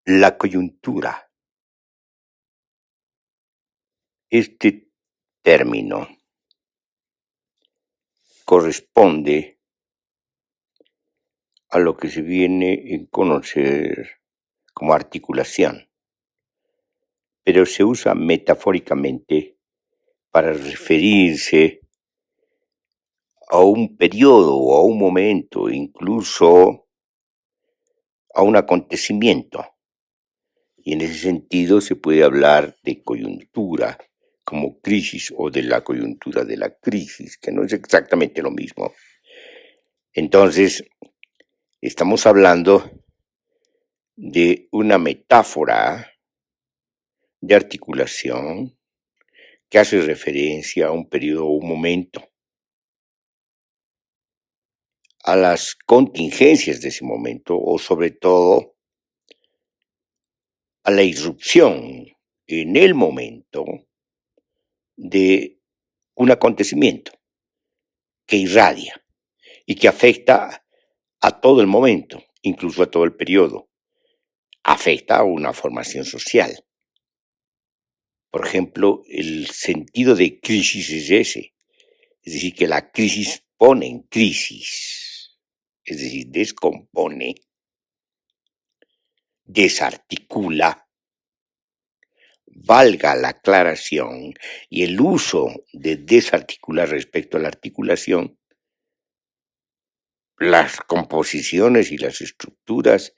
La coyuntura. Este término corresponde a lo que se viene a conocer como articulación, pero se usa metafóricamente para referirse a un periodo o a un momento, incluso a un acontecimiento. Y en ese sentido se puede hablar de coyuntura como crisis o de la coyuntura de la crisis, que no es exactamente lo mismo. Entonces, estamos hablando de una metáfora de articulación que hace referencia a un periodo o un momento, a las contingencias de ese momento o sobre todo a la irrupción en el momento de un acontecimiento que irradia y que afecta a todo el momento, incluso a todo el periodo. Afecta a una formación social. Por ejemplo, el sentido de crisis es ese. Es decir, que la crisis pone en crisis, es decir, descompone, desarticula, valga la aclaración y el uso de desarticular respecto a la articulación, las composiciones y las estructuras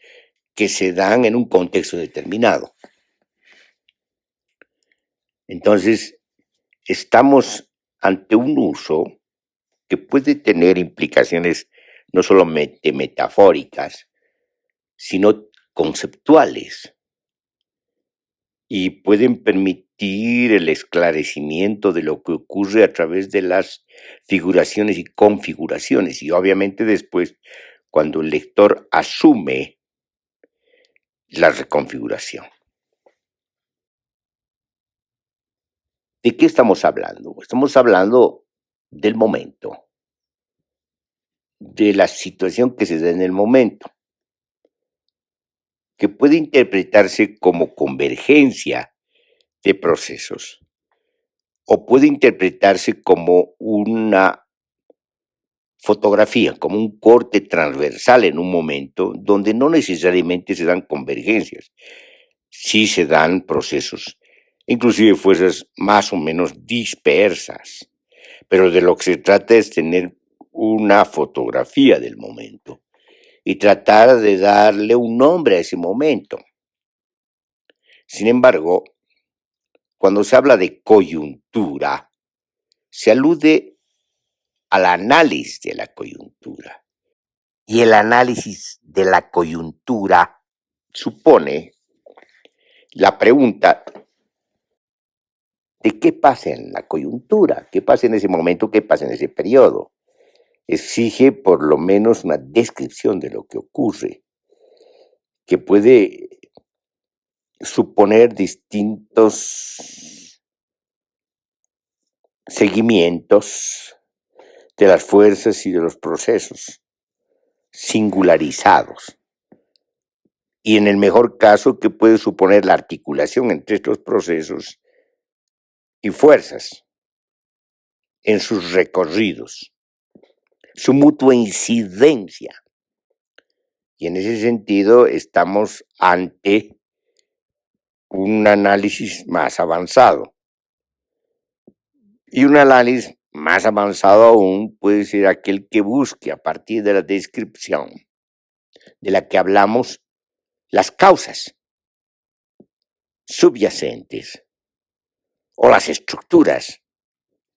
que se dan en un contexto determinado. Entonces, estamos ante un uso que puede tener implicaciones no solamente metafóricas, sino conceptuales, y pueden permitir el esclarecimiento de lo que ocurre a través de las figuraciones y configuraciones, y obviamente después, cuando el lector asume la reconfiguración. ¿De qué estamos hablando? Estamos hablando del momento, de la situación que se da en el momento, que puede interpretarse como convergencia de procesos o puede interpretarse como una fotografía, como un corte transversal en un momento donde no necesariamente se dan convergencias, sí se dan procesos, inclusive fuerzas más o menos dispersas, pero de lo que se trata es tener una fotografía del momento y tratar de darle un nombre a ese momento. Sin embargo, cuando se habla de coyuntura, se alude al análisis de la coyuntura. Y el análisis de la coyuntura supone la pregunta de qué pasa en la coyuntura, qué pasa en ese momento, qué pasa en ese periodo. Exige por lo menos una descripción de lo que ocurre, que puede suponer distintos seguimientos de las fuerzas y de los procesos singularizados. Y en el mejor caso, que puede suponer la articulación entre estos procesos y fuerzas en sus recorridos, su mutua incidencia. Y en ese sentido estamos ante un análisis más avanzado. Y un análisis más avanzado aún puede ser aquel que busque a partir de la descripción de la que hablamos las causas subyacentes o las estructuras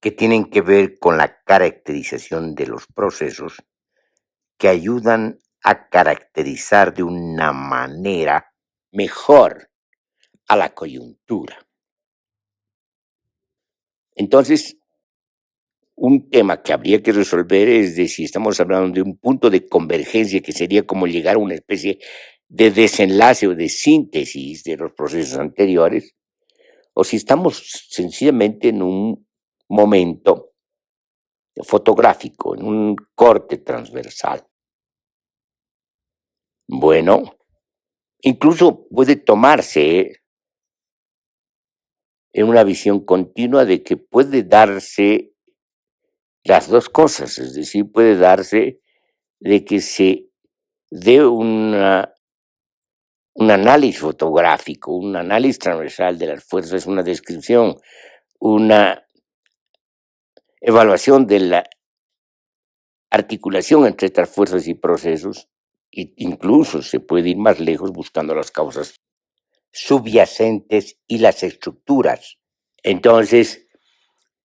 que tienen que ver con la caracterización de los procesos que ayudan a caracterizar de una manera mejor a la coyuntura. Entonces, un tema que habría que resolver es de si estamos hablando de un punto de convergencia que sería como llegar a una especie de desenlace o de síntesis de los procesos anteriores, o si estamos sencillamente en un momento fotográfico, en un corte transversal. Bueno, incluso puede tomarse en una visión continua de que puede darse las dos cosas, es decir, puede darse de que se dé un análisis fotográfico, un análisis transversal de las fuerzas, una descripción, una evaluación de la articulación entre estas fuerzas y procesos, e incluso se puede ir más lejos buscando las causas subyacentes y las estructuras. Entonces,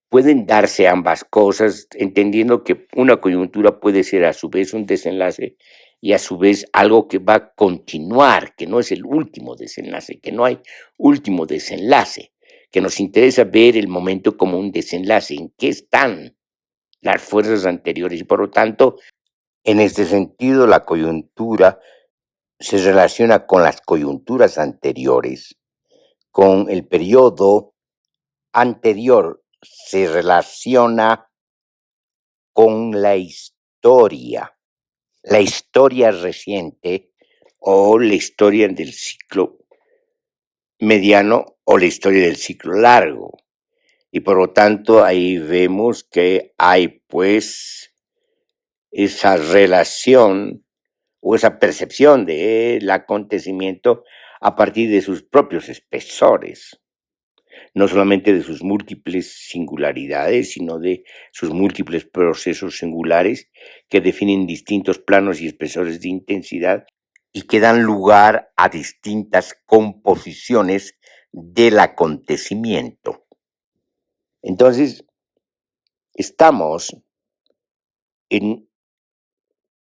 pueden darse ambas cosas, entendiendo que una coyuntura puede ser a su vez un desenlace y a su vez algo que va a continuar, que no es el último desenlace, que no hay último desenlace, que nos interesa ver el momento como un desenlace, en qué están las fuerzas anteriores y por lo tanto, en este sentido, la coyuntura se relaciona con las coyunturas anteriores, con el periodo anterior, se relaciona con la historia reciente o la historia del ciclo mediano o la historia del ciclo largo. Y por lo tanto ahí vemos que hay pues esa relación o esa percepción del acontecimiento a partir de sus propios espesores, no solamente de sus múltiples singularidades, sino de sus múltiples procesos singulares que definen distintos planos y espesores de intensidad y que dan lugar a distintas composiciones del acontecimiento. Entonces, estamos en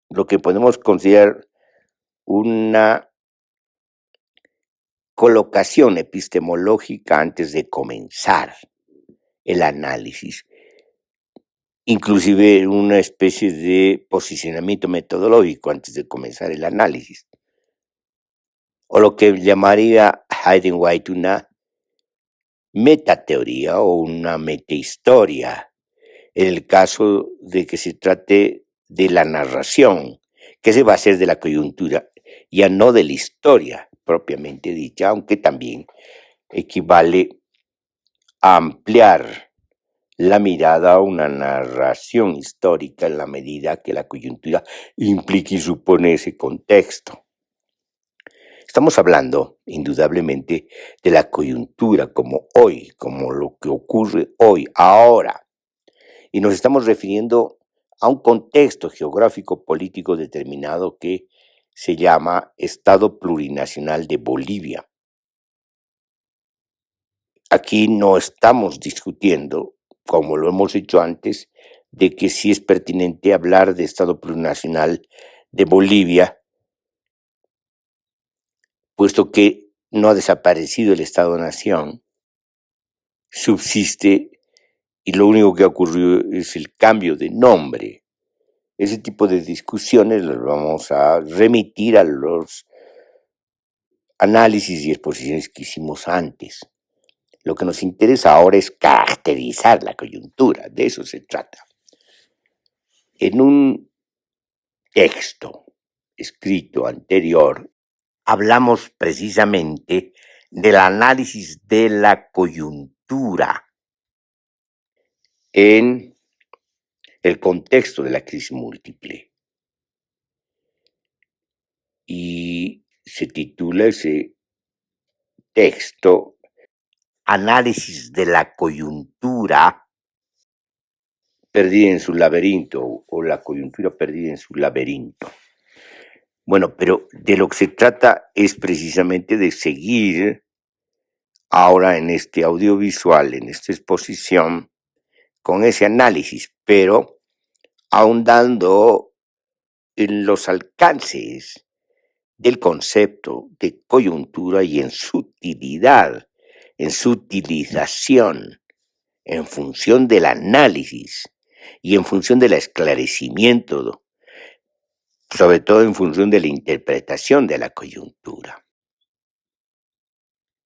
lo que podemos considerar una colocación epistemológica antes de comenzar el análisis, inclusive una especie de posicionamiento metodológico antes de comenzar el análisis, o lo que llamaría Hayden White una metateoría o una metahistoria, en el caso de que se trate de la narración, que se va a hacer de la coyuntura, ya no de la historia propiamente dicha, aunque también equivale a ampliar la mirada a una narración histórica en la medida que la coyuntura implica y supone ese contexto. Estamos hablando, indudablemente, de la coyuntura como hoy, como lo que ocurre hoy, ahora, y nos estamos refiriendo a un contexto geográfico político determinado que se llama Estado Plurinacional de Bolivia. Aquí no estamos discutiendo, como lo hemos hecho antes, de que sí es pertinente hablar de Estado Plurinacional de Bolivia, puesto que no ha desaparecido el Estado-Nación, subsiste y lo único que ha ocurrido es el cambio de nombre. Ese tipo de discusiones las vamos a remitir a los análisis y exposiciones que hicimos antes. Lo que nos interesa ahora es caracterizar la coyuntura, de eso se trata. En un texto escrito anterior, hablamos precisamente del análisis de la coyuntura en el contexto de la crisis múltiple. Y se titula ese texto Análisis de la coyuntura perdida en su laberinto o la coyuntura perdida en su laberinto. Bueno, pero de lo que se trata es precisamente de seguir ahora en este audiovisual, en esta exposición, con ese análisis, pero ahondando en los alcances del concepto de coyuntura y en su utilidad, en su utilización, en función del análisis y en función del esclarecimiento, sobre todo en función de la interpretación de la coyuntura.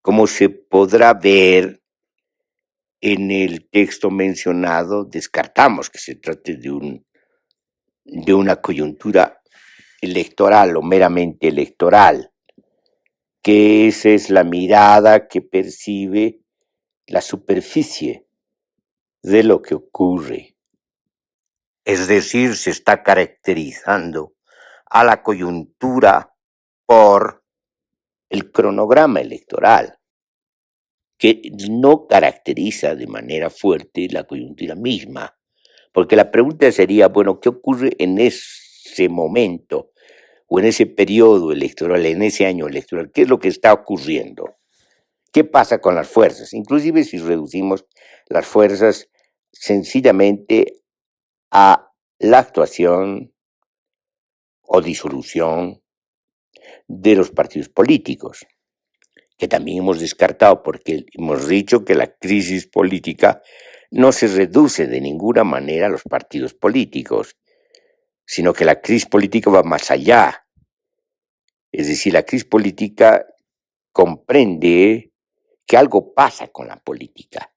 Como se podrá ver en el texto mencionado, descartamos que se trate de una coyuntura electoral o meramente electoral. que esa es la mirada que percibe la superficie de lo que ocurre. Es decir, se está caracterizando a la coyuntura por el cronograma electoral, que no caracteriza de manera fuerte la coyuntura misma, porque la pregunta sería, bueno, ¿qué ocurre en ese momento o en ese periodo electoral, en ese año electoral? ¿Qué es lo que está ocurriendo? ¿Qué pasa con las fuerzas? Inclusive si reducimos las fuerzas sencillamente a la actuación o disolución de los partidos políticos, que también hemos descartado porque hemos dicho que la crisis política no se reduce de ninguna manera a los partidos políticos, sino que la crisis política va más allá. Es decir, la crisis política comprende que algo pasa con la política,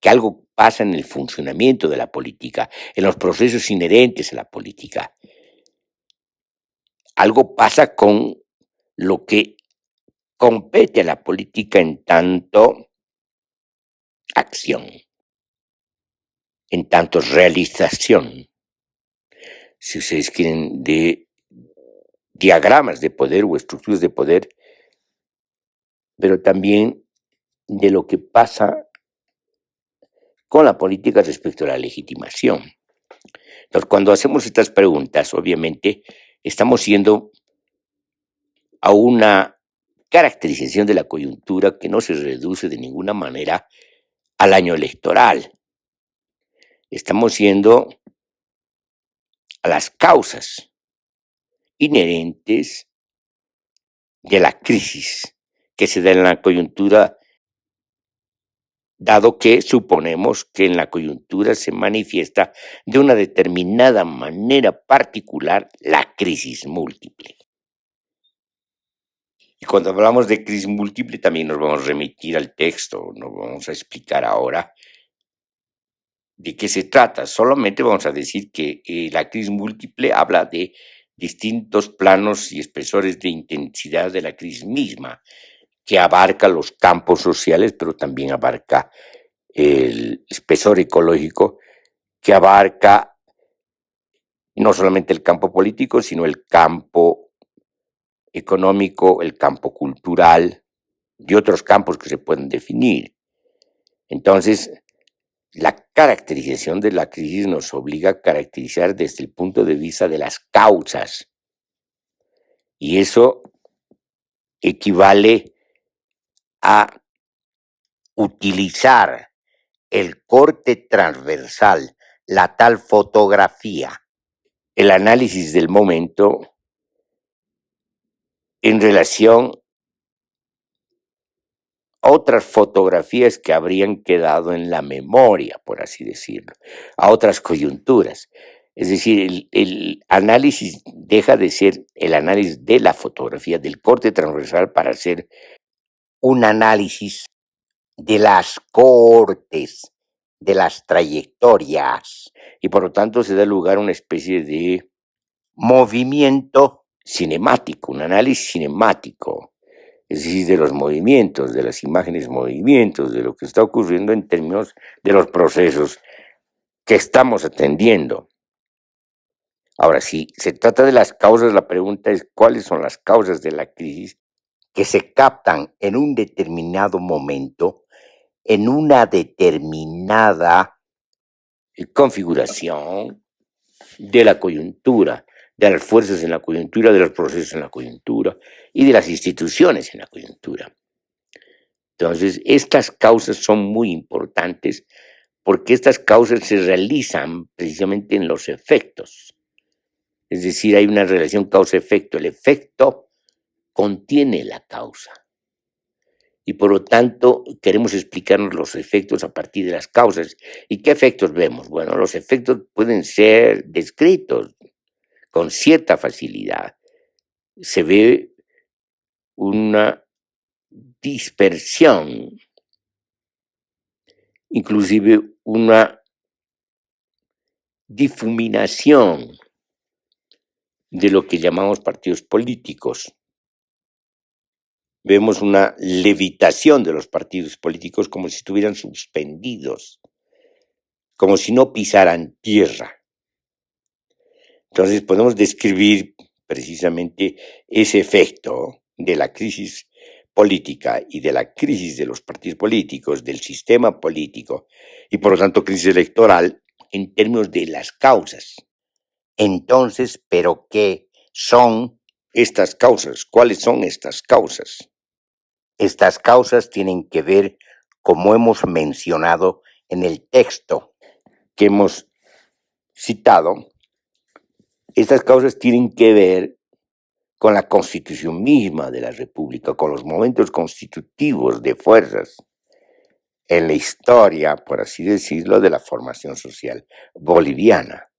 que algo pasa en el funcionamiento de la política, en los procesos inherentes a la política. Algo pasa con lo que compete a la política en tanto acción, en tanto realización, si ustedes quieren, de diagramas de poder o estructuras de poder, pero también de lo que pasa con la política respecto a la legitimación. Entonces, cuando hacemos estas preguntas, obviamente, estamos yendo a una caracterización de la coyuntura que no se reduce de ninguna manera al año electoral. Estamos yendo a las causas inherentes de la crisis que se da en la coyuntura, dado que suponemos que en la coyuntura se manifiesta de una determinada manera particular la crisis múltiple. Y cuando hablamos de crisis múltiple también nos vamos a remitir al texto, nos vamos a explicar ahora de qué se trata. Solamente vamos a decir que la crisis múltiple habla de distintos planos y espesores de intensidad de la crisis misma, que abarca los campos sociales, pero también abarca el espesor ecológico, que abarca no solamente el campo político, sino el campo económico, el campo cultural y otros campos que se pueden definir. Entonces, la caracterización de la crisis nos obliga a caracterizar desde el punto de vista de las causas. Y eso equivale a utilizar el corte transversal, la tal fotografía, el análisis del momento en relación a otras fotografías que habrían quedado en la memoria, por así decirlo, a otras coyunturas. Es decir, el análisis deja de ser el análisis de la fotografía, del corte transversal, para hacer un análisis de las cohortes, de las trayectorias, y por lo tanto se da lugar a una especie de movimiento cinemático, un análisis cinemático, es decir, de los movimientos, de las imágenes movimientos, de lo que está ocurriendo en términos de los procesos que estamos atendiendo. Ahora, si se trata de las causas, la pregunta es cuáles son las causas de la crisis que se captan en un determinado momento, en una determinada configuración de la coyuntura, de las fuerzas en la coyuntura, de los procesos en la coyuntura y de las instituciones en la coyuntura. Entonces, estas causas son muy importantes porque estas causas se realizan precisamente en los efectos. Es decir, hay una relación causa-efecto. El efecto contiene la causa. Y por lo tanto, queremos explicarnos los efectos a partir de las causas. ¿Y qué efectos vemos? Bueno, los efectos pueden ser descritos con cierta facilidad. Se ve una dispersión, inclusive una difuminación de lo que llamamos partidos políticos. vemos una levitación de los partidos políticos como si estuvieran suspendidos, como si no pisaran tierra. Entonces podemos describir precisamente ese efecto de la crisis política y de la crisis de los partidos políticos, del sistema político y por lo tanto crisis electoral en términos de las causas. Entonces, ¿pero qué son estas causas? ¿Cuáles son estas causas? Estas causas tienen que ver, como hemos mencionado en el texto que hemos citado, estas causas tienen que ver con la constitución misma de la República, con los momentos constitutivos de fuerzas en la historia, por así decirlo, de la formación social boliviana.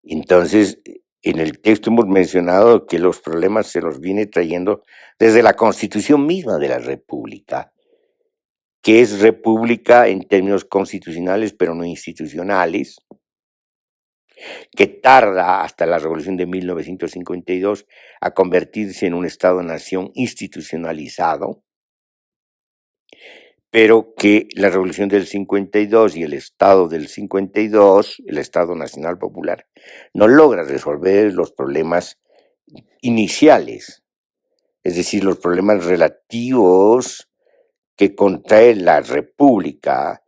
Entonces, en el texto hemos mencionado que los problemas se los viene trayendo desde la constitución misma de la República, que es república en términos constitucionales, pero no institucionales, que tarda hasta la Revolución de 1952 a convertirse en un Estado-nación institucionalizado, pero que la Revolución del 52 y el Estado del 52, el Estado Nacional Popular, no logra resolver los problemas iniciales, es decir, los problemas relativos que contrae la República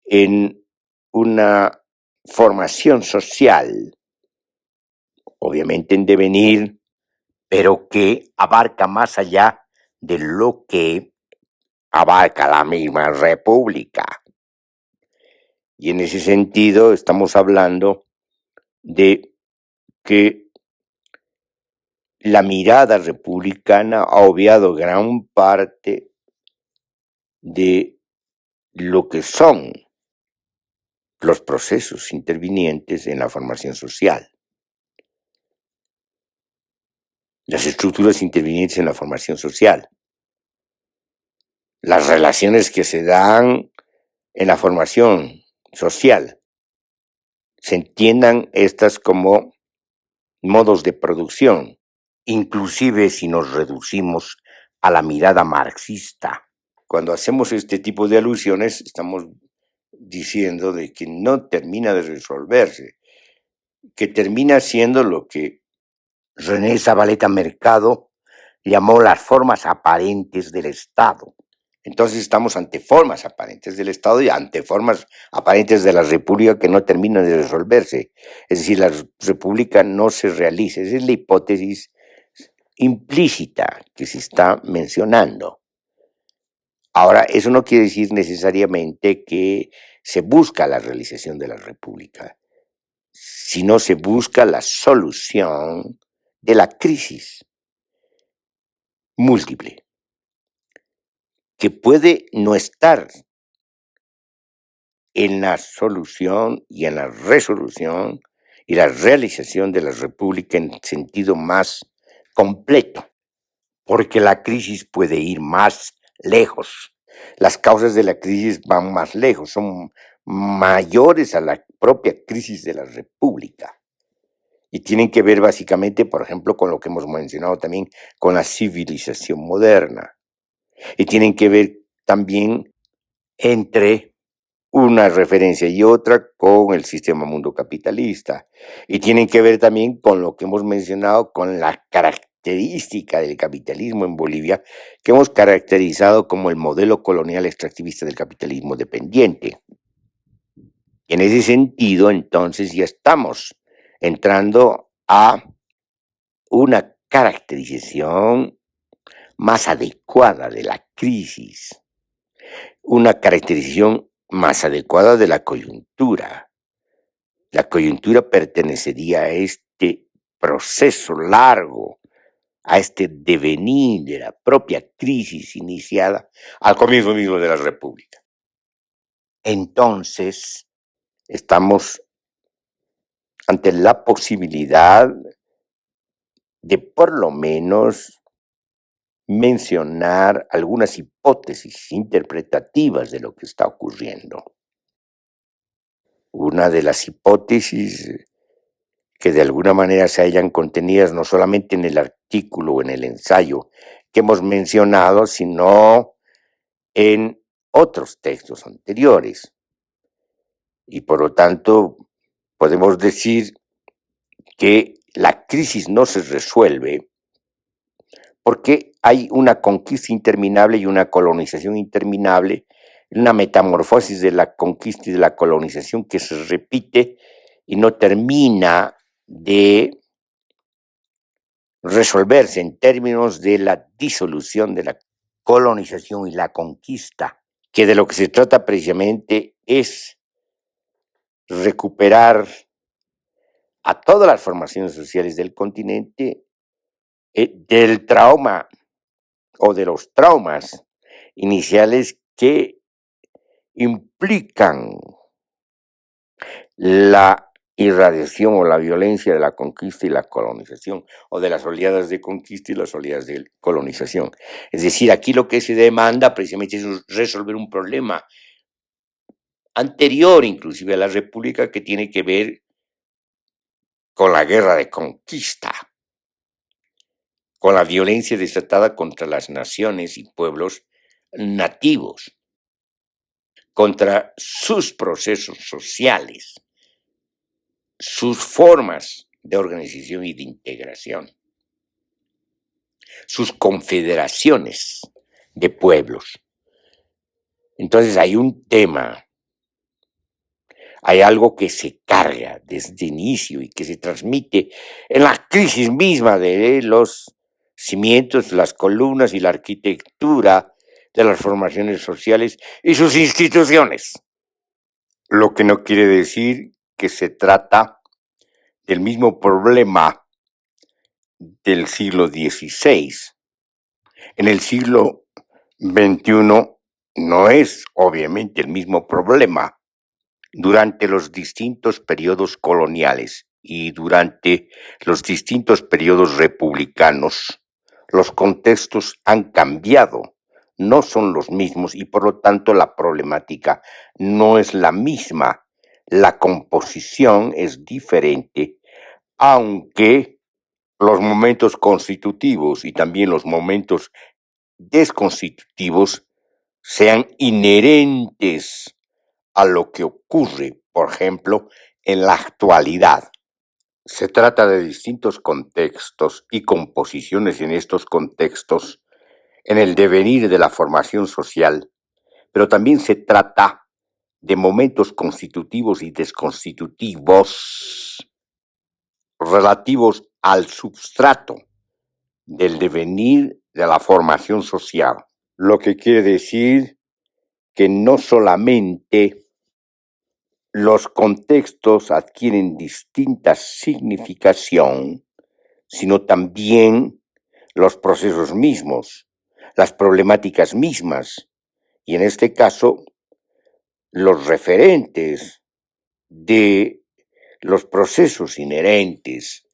en una formación social, obviamente en devenir, pero que abarca más allá de lo que abarca la misma República. Y en ese sentido estamos hablando de que la mirada republicana ha obviado gran parte de lo que son los procesos intervinientes en la formación social. Las estructuras intervinientes en la formación social. Las relaciones que se dan en la formación social. Se entiendan estas como modos de producción, inclusive si nos reducimos a la mirada marxista. Cuando hacemos este tipo de alusiones, estamos diciendo de que no termina de resolverse, que termina siendo lo que René Zabaleta Mercado llamó las formas aparentes del Estado. Entonces estamos ante formas aparentes del Estado y ante formas aparentes de la República que no terminan de resolverse. Es decir, la República no se realiza. Esa es la hipótesis implícita que se está mencionando. Ahora, eso no quiere decir necesariamente que se busca la realización de la República, sino se busca la solución de la crisis múltiple, que puede no estar en la solución y en la resolución y la realización de la República en sentido más completo, porque la crisis puede ir más lejos. Las causas de la crisis van más lejos, son mayores a la propia crisis de la República. Y tienen que ver básicamente, por ejemplo, con lo que hemos mencionado también, con la civilización moderna. Y tienen que ver también entre una referencia y otra con el sistema mundo capitalista. Y tienen que ver también con lo que hemos mencionado, con la característica del capitalismo en Bolivia, que hemos caracterizado como el modelo colonial extractivista del capitalismo dependiente. Y en ese sentido, entonces, ya estamos entrando a una caracterización más adecuada de la crisis, una caracterización más adecuada de la coyuntura. La coyuntura pertenecería a este proceso largo, a este devenir de la propia crisis iniciada al comienzo mismo de la República. Entonces, estamos ante la posibilidad de por lo menos mencionar algunas hipótesis interpretativas de lo que está ocurriendo. Una de las hipótesis que de alguna manera se hayan contenidas no solamente en el artículo o en el ensayo que hemos mencionado, sino en otros textos anteriores. Y por lo tanto, podemos decir que la crisis no se resuelve porque hay una conquista interminable y una colonización interminable, una metamorfosis de la conquista y de la colonización que se repite y no termina de resolverse en términos de la disolución de la colonización y la conquista, que de lo que se trata precisamente es recuperar a todas las formaciones sociales del continente del trauma o de los traumas iniciales que implican la irradiación o la violencia de la conquista y la colonización, o de las oleadas de conquista y las oleadas de colonización. Es decir, aquí lo que se demanda precisamente es resolver un problema anterior inclusive a la República, que tiene que ver con la guerra de conquista, con la violencia desatada contra las naciones y pueblos nativos, contra sus procesos sociales, sus formas de organización y de integración, sus confederaciones de pueblos. Entonces hay un tema, hay algo que se carga desde inicio y que se transmite en la crisis misma de los cimientos, las columnas y la arquitectura de las formaciones sociales y sus instituciones. Lo que no quiere decir que se trata del mismo problema del siglo XVI. En el siglo XXI no es obviamente el mismo problema. Durante los distintos periodos coloniales y durante los distintos periodos republicanos, los contextos han cambiado, no son los mismos y por lo tanto la problemática no es la misma. La composición es diferente, aunque los momentos constitutivos y también los momentos desconstitutivos sean inherentes a lo que ocurre, por ejemplo, en la actualidad. Se trata de distintos contextos y composiciones en estos contextos, en el devenir de la formación social, pero también se trata de momentos constitutivos y desconstitutivos relativos al substrato del devenir de la formación social, lo que quiere decir que no solamente los contextos adquieren distinta significación, sino también los procesos mismos, las problemáticas mismas, y en este caso, los referentes de los procesos inherentes,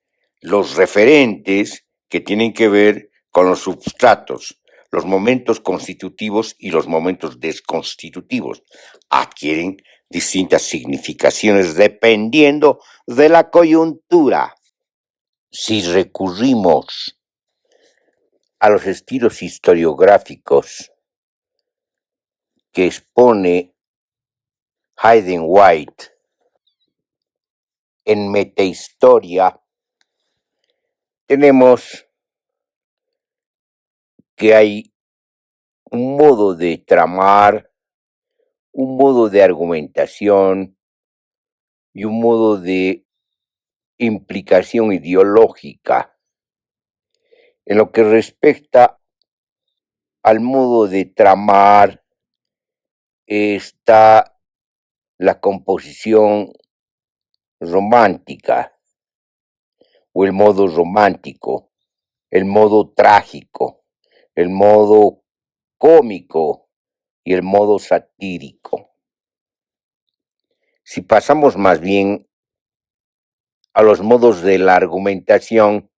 los referentes que tienen que ver con los substratos, los momentos constitutivos y los momentos desconstitutivos, adquieren distintas significaciones dependiendo de la coyuntura. Si recurrimos a los estilos historiográficos que expone Hayden White en Metahistoria, tenemos que hay un modo de tramar, un modo de argumentación y un modo de implicación ideológica. En lo que respecta al modo de tramar, está la composición romántica o el modo romántico, el modo trágico, el modo cómico y el modo satírico. Si pasamos más bien a los modos de la argumentación,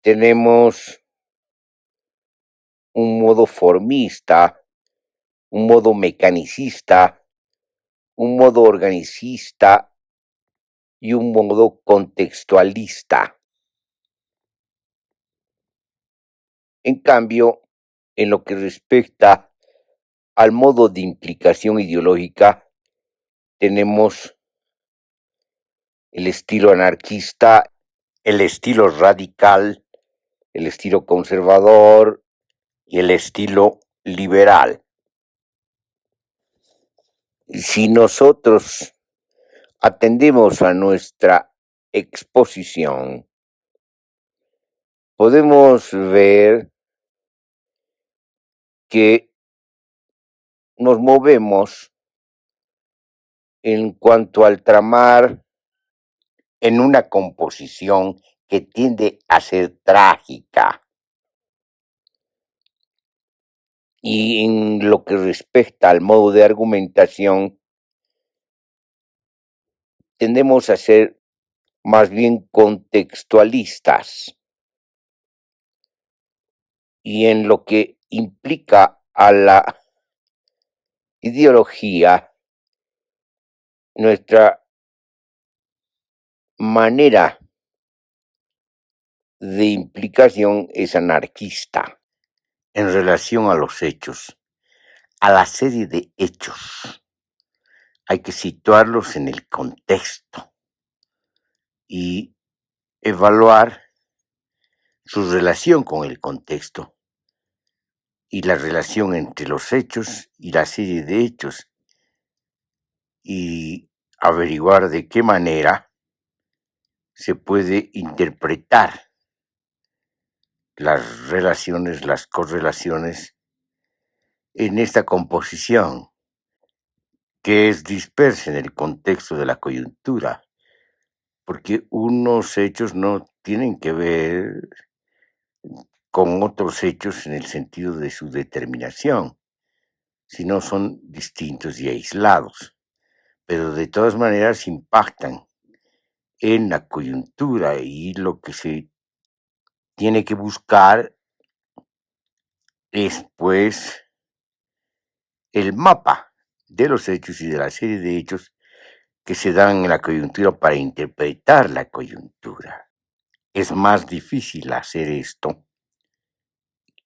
tenemos un modo formista, un modo mecanicista, un modo organicista y un modo contextualista. En cambio, en lo que respecta al modo de implicación ideológica, tenemos el estilo anarquista, el estilo radical, el estilo conservador y el estilo liberal. Si nosotros atendemos a nuestra exposición, podemos ver que nos movemos en cuanto al tramar en una composición que tiende a ser trágica. Y en lo que respecta al modo de argumentación, tendemos a ser más bien contextualistas. Y en lo que implica a la ideología, nuestra manera de implicación es anarquista en relación a los hechos, a la serie de hechos. Hay que situarlos en el contexto y evaluar su relación con el contexto y la relación entre los hechos y la serie de hechos y averiguar de qué manera se puede interpretar las relaciones, las correlaciones en esta composición que es dispersa en el contexto de la coyuntura, porque unos hechos no tienen que ver con otros hechos en el sentido de su determinación, sino son distintos y aislados, pero de todas maneras impactan en la coyuntura y lo que se tiene que buscar es pues el mapa de los hechos y de la serie de hechos que se dan en la coyuntura para interpretar la coyuntura. Es más difícil hacer esto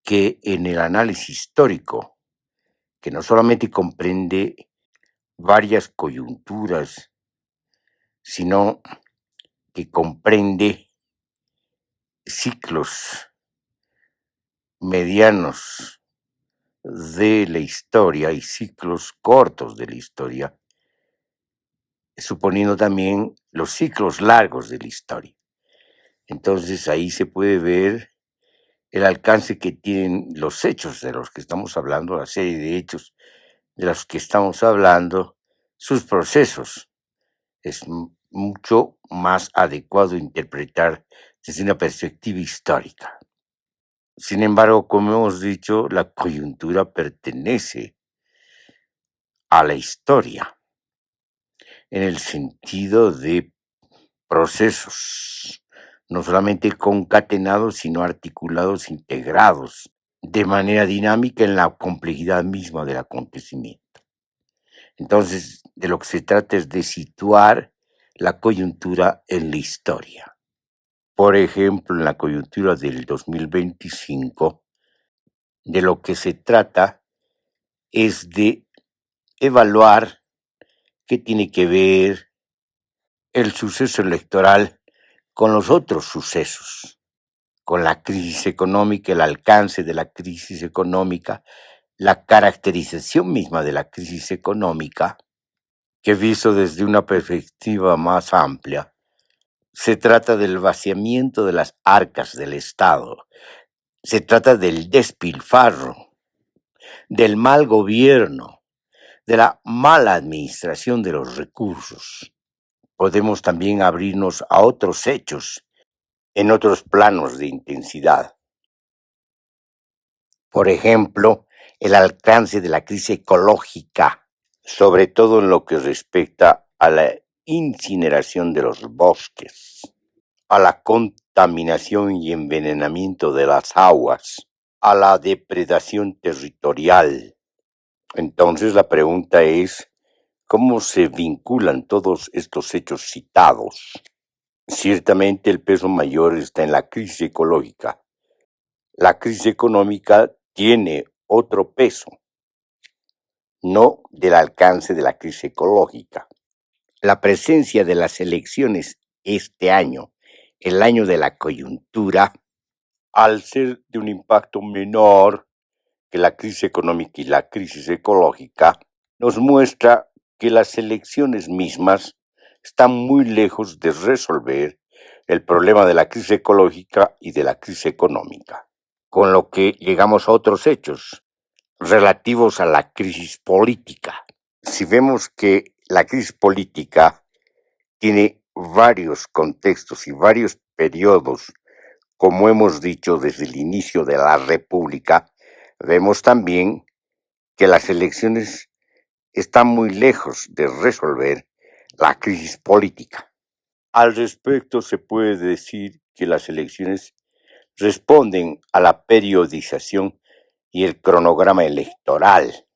que en el análisis histórico, que no solamente comprende varias coyunturas, sino que comprende ciclos medianos de la historia y ciclos cortos de la historia, suponiendo también los ciclos largos de la historia. Entonces ahí se puede ver el alcance que tienen los hechos de los que estamos hablando, la serie de hechos de los que estamos hablando, sus procesos. Es mucho más adecuado interpretar desde una perspectiva histórica. Sin embargo, como hemos dicho, la coyuntura pertenece a la historia en el sentido de procesos, no solamente concatenados, sino articulados, integrados de manera dinámica en la complejidad misma del acontecimiento. Entonces, de lo que se trata es de situar la coyuntura en la historia. Por ejemplo, en la coyuntura del 2025, de lo que se trata es de evaluar qué tiene que ver el suceso electoral con los otros sucesos, con la crisis económica, el alcance de la crisis económica, la caracterización misma de la crisis económica, que visto desde una perspectiva más amplia, se trata del vaciamiento de las arcas del Estado, se trata del despilfarro, del mal gobierno, de la mala administración de los recursos. Podemos también abrirnos a otros hechos en otros planos de intensidad. Por ejemplo, el alcance de la crisis ecológica, sobre todo en lo que respecta a la incineración de los bosques, a la contaminación y envenenamiento de las aguas, a la depredación territorial. Entonces la pregunta es, ¿cómo se vinculan todos estos hechos citados? Ciertamente el peso mayor está en la crisis ecológica, La crisis económica tiene otro peso, no del alcance de la crisis ecológica. La presencia de las elecciones este año, el año de la coyuntura, al ser de un impacto menor que la crisis económica y la crisis ecológica, nos muestra que las elecciones mismas están muy lejos de resolver el problema de la crisis ecológica y de la crisis económica, con lo que llegamos a otros hechos relativos a la crisis política. Si vemos que la crisis política tiene varios contextos y varios periodos, como hemos dicho desde el inicio de la República, vemos también que las elecciones están muy lejos de resolver la crisis política. Al respecto, se puede decir que las elecciones responden a la periodización y el cronograma electoral,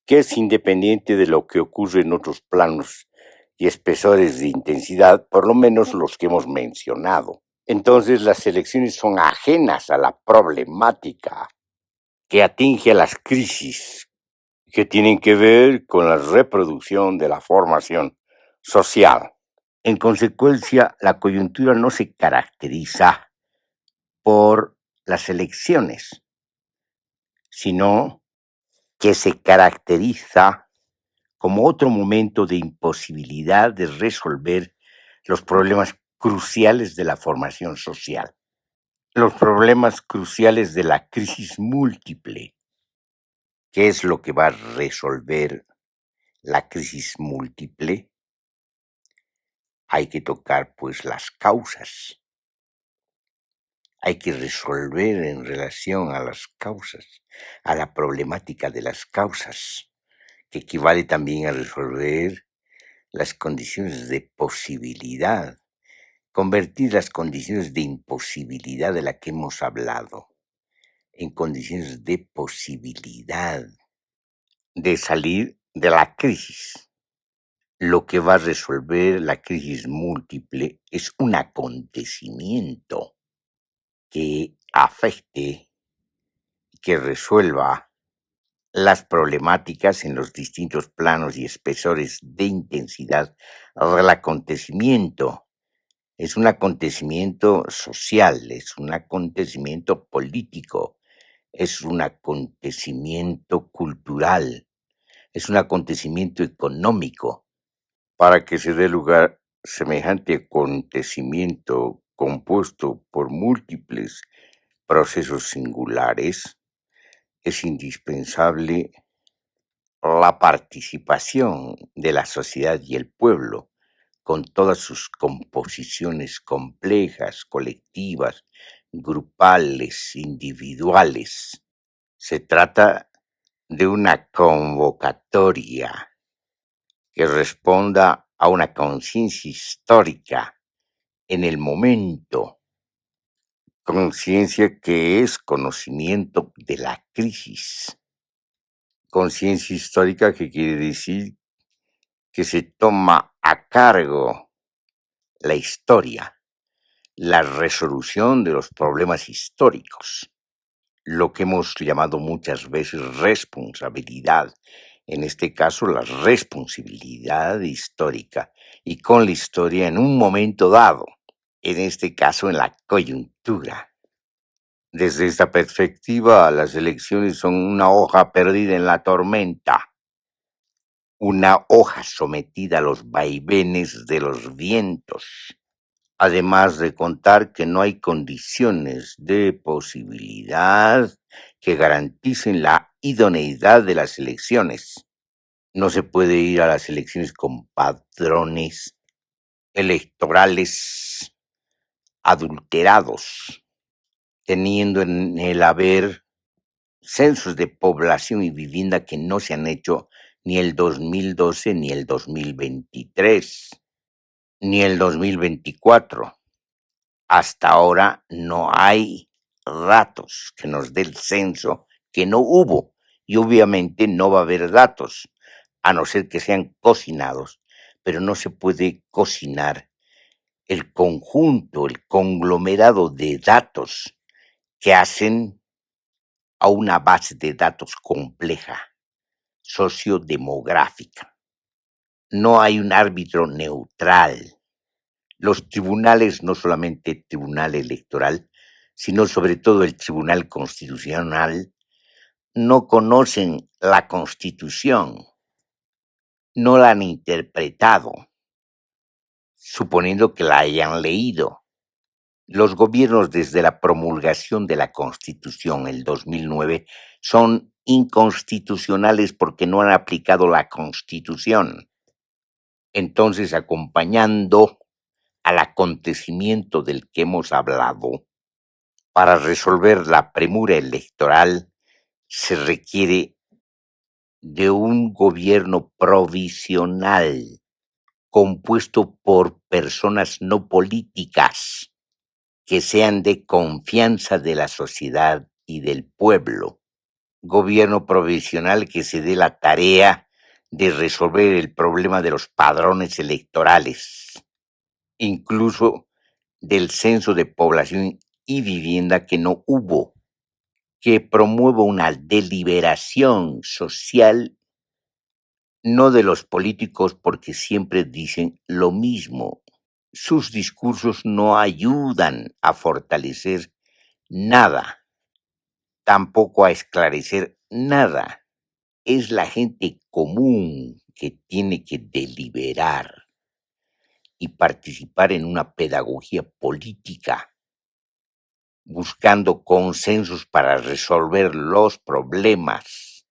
que es independiente de lo que ocurre en otros planos y espesores de intensidad, por lo menos los que hemos mencionado. Entonces, las elecciones son ajenas a la problemática que atinge a las crisis que tienen que ver con la reproducción de la formación social. En consecuencia, la coyuntura no se caracteriza por las elecciones, sino que se caracteriza como otro momento de imposibilidad de resolver los problemas cruciales de la formación social, los problemas cruciales de la crisis múltiple. ¿Qué es lo que va a resolver la crisis múltiple? Hay que tocar pues las causas. Hay que resolver en relación a las causas, a la problemática de las causas, que equivale también a resolver las condiciones de posibilidad, convertir las condiciones de imposibilidad de la que hemos hablado en condiciones de posibilidad de salir de la crisis. Lo que va a resolver la crisis múltiple es un acontecimiento que afecte, que resuelva las problemáticas en los distintos planos y espesores de intensidad del acontecimiento. Es un acontecimiento social, es un acontecimiento político, es un acontecimiento cultural, es un acontecimiento económico. Para que se dé lugar semejante acontecimiento compuesto por múltiples procesos singulares, es indispensable la participación de la sociedad y el pueblo, con todas sus composiciones complejas, colectivas, grupales, individuales. Se trata de una convocatoria que responda a una conciencia histórica en el momento, conciencia que es conocimiento de la crisis, conciencia histórica que quiere decir que se toma a cargo la historia, la resolución de los problemas históricos, lo que hemos llamado muchas veces responsabilidad, en este caso la responsabilidad histórica, y con la historia en un momento dado, en este caso en la coyuntura. Desde esta perspectiva, las elecciones son una hoja perdida en la tormenta, una hoja sometida a los vaivenes de los vientos, además de contar que no hay condiciones de posibilidad que garanticen la idoneidad de las elecciones. No se puede ir a las elecciones con padrones electorales adulterados, teniendo en el haber censos de población y vivienda que no se han hecho ni el 2012, ni el 2023, ni el 2024. Hasta ahora no hay datos que nos dé el censo, que no hubo, y obviamente no va a haber datos, a no ser que sean cocinados, pero no se puede cocinar el conjunto, el conglomerado de datos que hacen a una base de datos compleja, sociodemográfica. No hay un árbitro neutral. Los tribunales, no solamente el Tribunal Electoral, sino sobre todo el Tribunal Constitucional, no conocen la Constitución, no la han interpretado, suponiendo que la hayan leído. Los gobiernos desde la promulgación de la Constitución el 2009 son inconstitucionales porque no han aplicado la Constitución. Entonces, acompañando al acontecimiento del que hemos hablado, para resolver la premura electoral se requiere de un gobierno provisional compuesto por personas no políticas que sean de confianza de la sociedad y del pueblo. Gobierno provisional que se dé la tarea de resolver el problema de los padrones electorales, incluso del censo de población y vivienda que no hubo, que promueva una deliberación social, no de los políticos porque siempre dicen lo mismo. Sus discursos no ayudan a fortalecer nada, tampoco a esclarecer nada. Es la gente común que tiene que deliberar y participar en una pedagogía política, buscando consensos para resolver los problemas,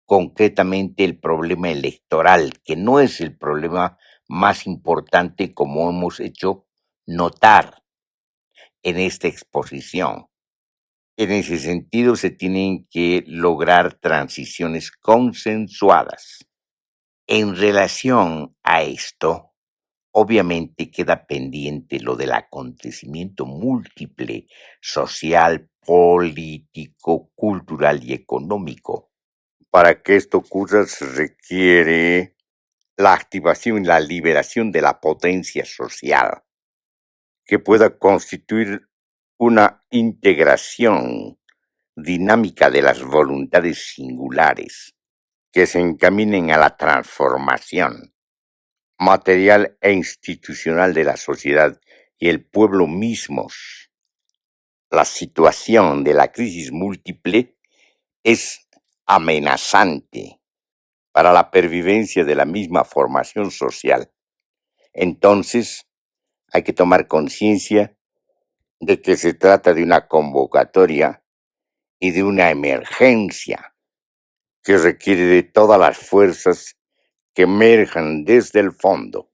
concretamente el problema electoral, que no es el problema más importante como hemos hecho notar en esta exposición. En ese sentido, se tienen que lograr transiciones consensuadas. En relación a esto, obviamente queda pendiente lo del acontecimiento múltiple, social, político, cultural y económico. Para que esto ocurra se requiere la activación y la liberación de la potencia social, que pueda constituir una integración dinámica de las voluntades singulares, que se encaminen a la transformación material e institucional de la sociedad y el pueblo mismos. La situación de la crisis múltiple es amenazante para la pervivencia de la misma formación social. Entonces, hay que tomar conciencia de que se trata de una convocatoria y de una emergencia que requiere de todas las fuerzas que emerjan desde el fondo.